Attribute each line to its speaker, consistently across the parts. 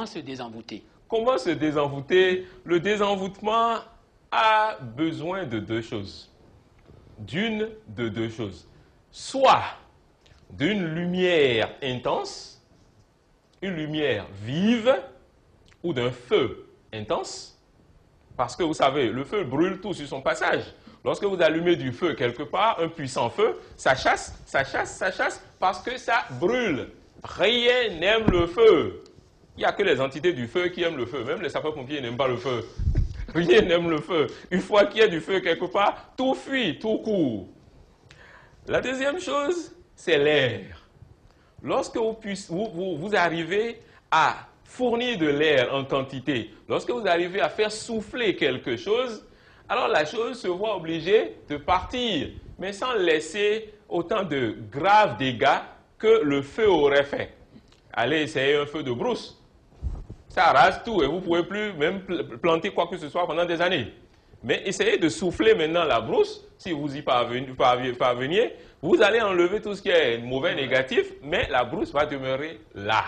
Speaker 1: comment se désenvoûter?
Speaker 2: Comment se désenvoûter? Le désenvoûtement a besoin de deux choses. D'une de deux choses. Soit d'une lumière intense, une lumière vive, ou d'un feu intense. Parce que vous savez, le feu brûle tout sur son passage. Lorsque vous allumez du feu quelque part, un puissant feu, ça chasse, ça chasse, ça chasse, parce que ça brûle. Rien n'aime le feu. Il n'y a que les entités du feu qui aiment le feu. Même les sapeurs-pompiers n'aiment pas le feu. Rien n'aime le feu. Une fois qu'il y a du feu quelque part, tout fuit, tout court. La deuxième chose, c'est l'air. Lorsque vous arrivez à fournir de l'air en quantité, lorsque vous arrivez à faire souffler quelque chose, alors la chose se voit obligée de partir, mais sans laisser autant de graves dégâts que le feu aurait fait. Allez essayer un feu de brousse. Ça rase tout et vous ne pouvez plus même planter quoi que ce soit pendant des années. Mais essayez de souffler maintenant la brousse, si vous y parveniez, vous allez enlever tout ce qui est mauvais, négatif, mais la brousse va demeurer là.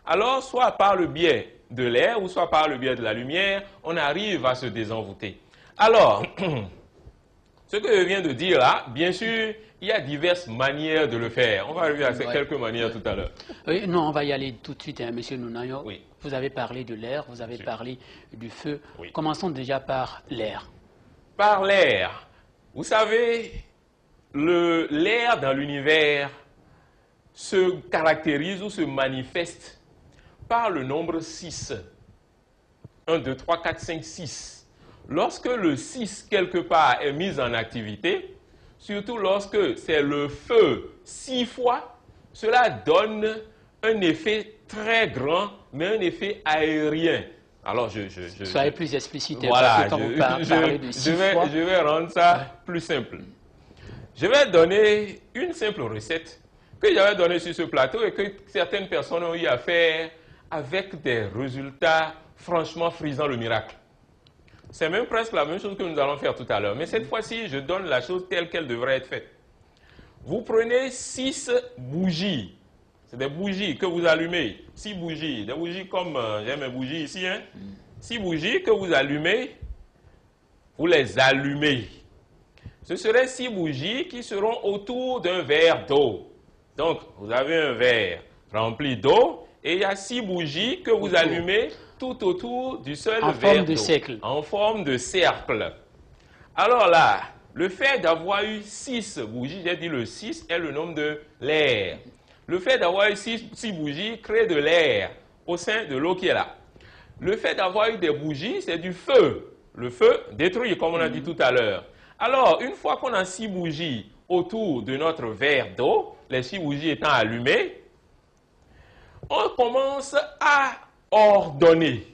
Speaker 2: Alors, soit par le biais de l'air ou soit par le biais de la lumière, on arrive à se désenvoûter. Alors, ce que je viens de dire là, bien sûr, il y a diverses manières de le faire. On va arriver à quelques manières tout à l'heure.
Speaker 1: Oui, non, on va y aller tout de suite, hein, Monsieur Nounayo.
Speaker 2: Oui.
Speaker 1: Vous avez parlé de l'air, vous avez parlé du feu.
Speaker 2: Oui.
Speaker 1: Commençons déjà par l'air.
Speaker 2: Par l'air. Vous savez, l'air dans l'univers se caractérise ou se manifeste par le nombre 6. 1, 2, 3, 4, 5, 6. Lorsque le 6, quelque part, est mis en activité, surtout lorsque c'est le feu 6 fois, cela donne un effet très grand, mais un effet aérien. Alors,
Speaker 1: soyez plus explicite.
Speaker 2: Voilà,
Speaker 1: parce que quand vous parlez de 6 fois,
Speaker 2: je vais rendre ça plus simple. Je vais donner une simple recette que j'avais donnée sur ce plateau et que certaines personnes ont eu à faire avec des résultats franchement frisant le miracle. C'est même presque la même chose que nous allons faire tout à l'heure. Mais cette fois-ci, je donne la chose telle qu'elle devrait être faite. Vous prenez 6 bougies. C'est des bougies que vous allumez. 6 bougies. Des bougies comme, j'ai mes bougies ici. 6 bougies que vous allumez. Vous les allumez. Ce seraient 6 bougies qui seront autour d'un verre d'eau. Donc, vous avez un verre rempli d'eau. Et il y a 6 bougies que vous allumez tout autour du seul verre d'eau.
Speaker 1: En forme de cercle.
Speaker 2: En forme de cercle. Alors là, le fait d'avoir eu 6 bougies, j'ai dit le 6 est le nombre de l'air. Le fait d'avoir eu 6 bougies crée de l'air au sein de l'eau qui est là. Le fait d'avoir eu des bougies, c'est du feu. Le feu détruit, comme on a dit tout à l'heure. Alors, une fois qu'on a 6 bougies autour de notre verre d'eau, les 6 bougies étant allumées, on commence à ordonner,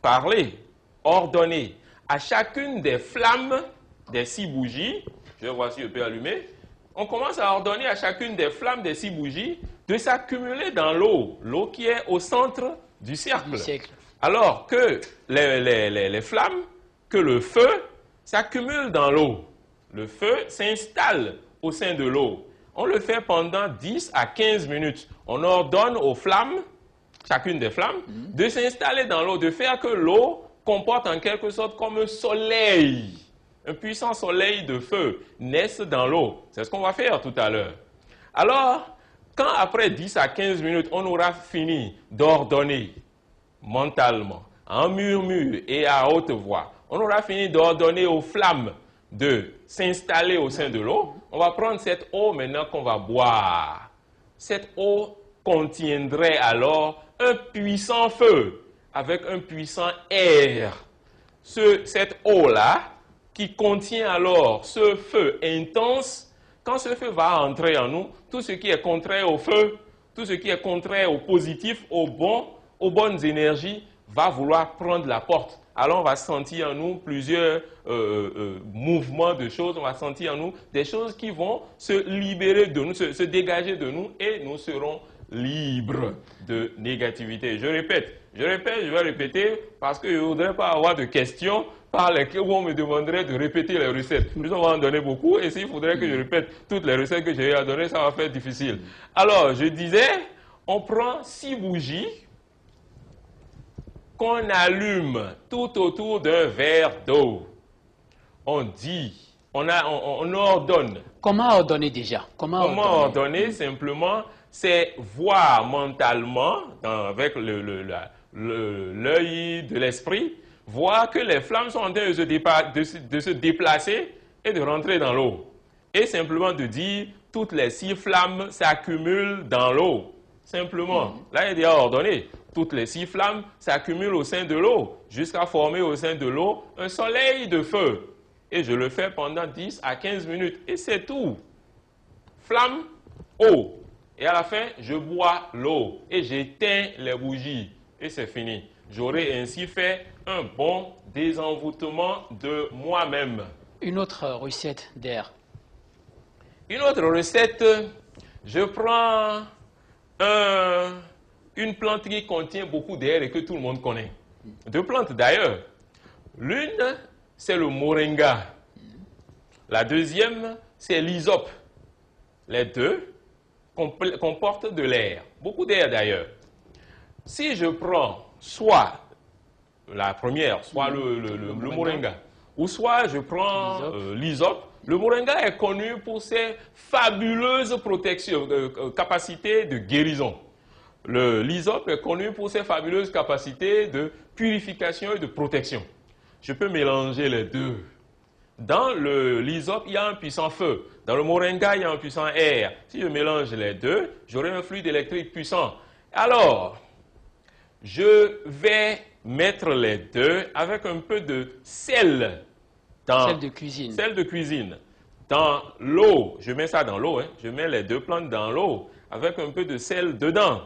Speaker 2: parler, ordonner à chacune des flammes des 6 bougies, je vais voir si je peux allumer, on commence à ordonner à chacune des flammes des 6 bougies de s'accumuler dans l'eau, l'eau qui est au centre du cercle. Alors que les flammes, que le feu s'accumule dans l'eau. Le feu s'installe au sein de l'eau. On le fait pendant 10 à 15 minutes. On ordonne aux flammes, chacune des flammes, de s'installer dans l'eau, de faire que l'eau comporte en quelque sorte comme un soleil, un puissant soleil de feu naisse dans l'eau. C'est ce qu'on va faire tout à l'heure. Alors, quand après 10 à 15 minutes, on aura fini d'ordonner mentalement, en murmure et à haute voix, on aura fini d'ordonner aux flammes de s'installer au sein de l'eau, on va prendre cette eau maintenant qu'on va boire. Cette eau contiendrait alors un puissant feu avec un puissant air. Cette eau-là, qui contient alors ce feu intense, quand ce feu va entrer en nous, tout ce qui est contraire au feu, tout ce qui est contraire au positif, au bon, aux bonnes énergies, va vouloir prendre la porte. Alors on va sentir en nous plusieurs mouvements de choses, on va sentir en nous des choses qui vont se libérer de nous, se dégager de nous et nous serons libres de négativité. Je répète, je vais répéter parce que je ne voudrais pas avoir de questions par lesquelles on me demanderait de répéter les recettes. Nous on va en donner beaucoup et s'il faudrait que je répète toutes les recettes que j'ai à donner, ça va faire difficile. Alors, je disais, on prend 6 bougies qu'on allume tout autour d'un verre d'eau. On dit, on ordonne.
Speaker 1: Comment ordonner déjà? Comment
Speaker 2: ordonner? Simplement, c'est voir mentalement, avec l'œil de l'esprit, voir que les flammes sont en train de se déplacer et de rentrer dans l'eau. Et simplement de dire, toutes les 6 flammes s'accumulent dans l'eau. Simplement, là il est déjà ordonné. Toutes les 6 flammes s'accumulent au sein de l'eau, jusqu'à former au sein de l'eau un soleil de feu. Et je le fais pendant 10 à 15 minutes. Et c'est tout. Flamme, eau. Et à la fin, je bois l'eau. Et j'éteins les bougies. Et c'est fini. J'aurai ainsi fait un bon désenvoûtement de moi-même.
Speaker 1: Une autre recette d'air.
Speaker 2: Une autre recette, je prends une plante qui contient beaucoup d'air et que tout le monde connaît. 2 plantes d'ailleurs. L'une, c'est le moringa. La deuxième, c'est l'hysope. Les 2 comportent de l'air. Beaucoup d'air d'ailleurs. Si je prends soit la première, soit le moringa, ou soit je prends l'hysope, le moringa est connu pour ses fabuleuses capacités de guérison. L'hysope est connu pour ses fabuleuses capacités de purification et de protection. Je peux mélanger les 2. Dans l'hysope, il y a un puissant feu. Dans le moringa, il y a un puissant air. Si je mélange les 2, j'aurai un fluide électrique puissant. Alors, je vais mettre les 2 avec un peu de sel.
Speaker 1: Sel de cuisine.
Speaker 2: Sel de cuisine. Dans l'eau, je mets ça dans l'eau, je mets les 2 plantes dans l'eau avec un peu de sel dedans.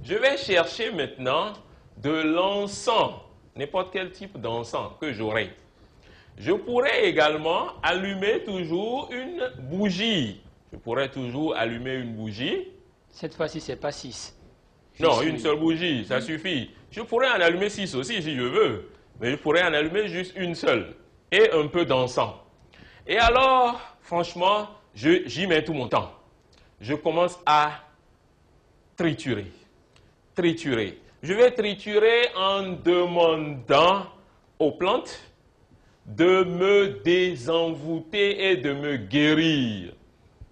Speaker 2: Je vais chercher maintenant de l'encens, n'importe quel type d'encens que j'aurai. Je pourrais également allumer toujours une bougie. Je pourrais toujours allumer une bougie.
Speaker 1: Cette fois-ci, ce n'est pas 6.
Speaker 2: Non, une seule bougie, ça suffit. Je pourrais en allumer 6 aussi si je veux, mais je pourrais en allumer juste une seule. Et un peu d'encens. Et alors, franchement, j'y mets tout mon temps. Je commence à triturer. Triturer. Je vais triturer en demandant aux plantes de me désenvoûter et de me guérir.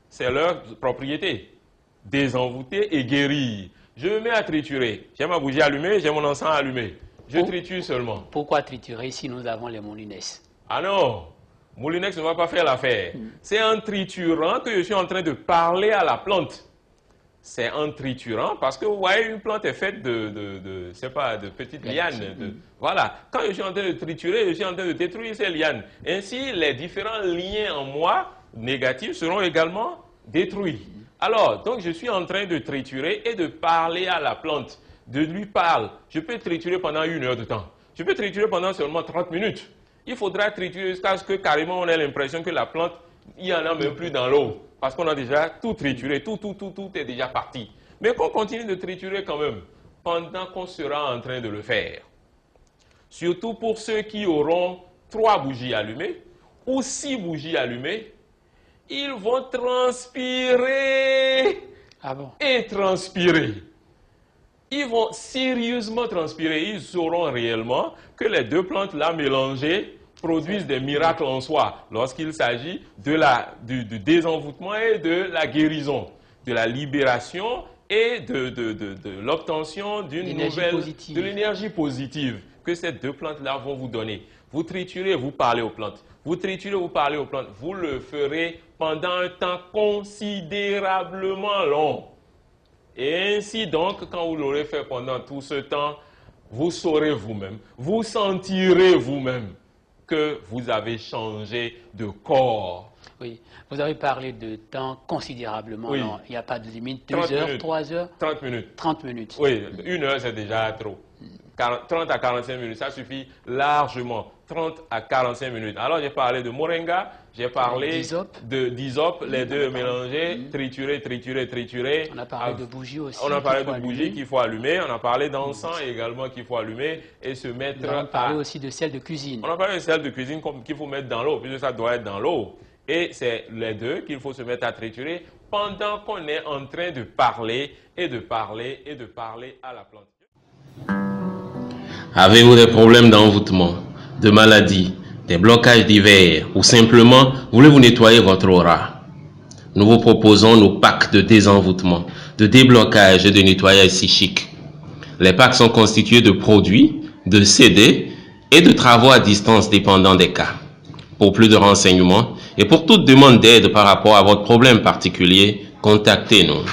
Speaker 2: C'est leur propriété. Désenvoûter et guérir. Je me mets à triturer. J'ai ma bougie allumée, j'ai mon encens allumé. Je triture seulement.
Speaker 1: Pourquoi triturer si nous avons les moulines?
Speaker 2: Ah non, Moulinex ne va pas faire l'affaire. C'est en triturant que je suis en train de parler à la plante. C'est en triturant parce que vous voyez, une plante est faite de petites lianes. Voilà. Quand je suis en train de triturer, je suis en train de détruire ces lianes. Ainsi, les différents liens en moi négatifs seront également détruits. Alors, donc je suis en train de triturer et de parler à la plante. De lui parler. Je peux triturer pendant 1 heure de temps. Je peux triturer pendant seulement 30 minutes. Il faudra triturer jusqu'à ce que carrément on ait l'impression que la plante, il n'y en a même plus dans l'eau. Parce qu'on a déjà tout trituré, tout est déjà parti. Mais qu'on continue de triturer quand même, pendant qu'on sera en train de le faire. Surtout pour ceux qui auront 3 bougies allumées, ou 6 bougies allumées, ils vont transpirer et transpirer. Ils vont sérieusement transpirer. Ils sauront réellement que les 2 plantes là mélangées produisent des miracles en soi lorsqu'il s'agit du désenvoûtement et de la guérison, de la libération et de l'obtention d'une nouvelle, de l'énergie positive que ces 2 plantes-là vont vous donner. Vous triturez, vous parlez aux plantes. Vous triturez, vous parlez aux plantes. Vous le ferez pendant un temps considérablement long. Et ainsi donc, quand vous l'aurez fait pendant tout ce temps, vous saurez vous-même, vous sentirez vous-même que vous avez changé de corps.
Speaker 1: Oui, vous avez parlé de temps considérablement long. Il n'y a pas de limite, 2 heures,
Speaker 2: minutes.
Speaker 1: 3 heures
Speaker 2: 30 minutes.
Speaker 1: 30 minutes.
Speaker 2: Oui, 1 heure c'est déjà trop. 30 à 45 minutes, ça suffit largement. 30 à 45 minutes. Alors j'ai parlé de moringa, j'ai parlé d'hysope, les 2 mélangés, triturer.
Speaker 1: On a parlé de bougies aussi.
Speaker 2: On a parlé de bougies qu'il faut allumer, on a parlé d'encens également qu'il faut allumer et se mettre
Speaker 1: on a parlé aussi de sel de cuisine.
Speaker 2: On a parlé de sel de cuisine qu'il faut mettre dans l'eau, puisque ça doit être dans l'eau. Et c'est les 2 qu'il faut se mettre à triturer pendant qu'on est en train de parler et de parler et de parler à la plante.
Speaker 3: Avez-vous des problèmes d'envoûtement, de maladie, des blocages divers ou simplement voulez-vous nettoyer votre aura? Nous vous proposons nos packs de désenvoûtement, de déblocage et de nettoyage psychique. Les packs sont constitués de produits, de CD et de travaux à distance dépendant des cas. Pour plus de renseignements et pour toute demande d'aide par rapport à votre problème particulier, contactez-nous.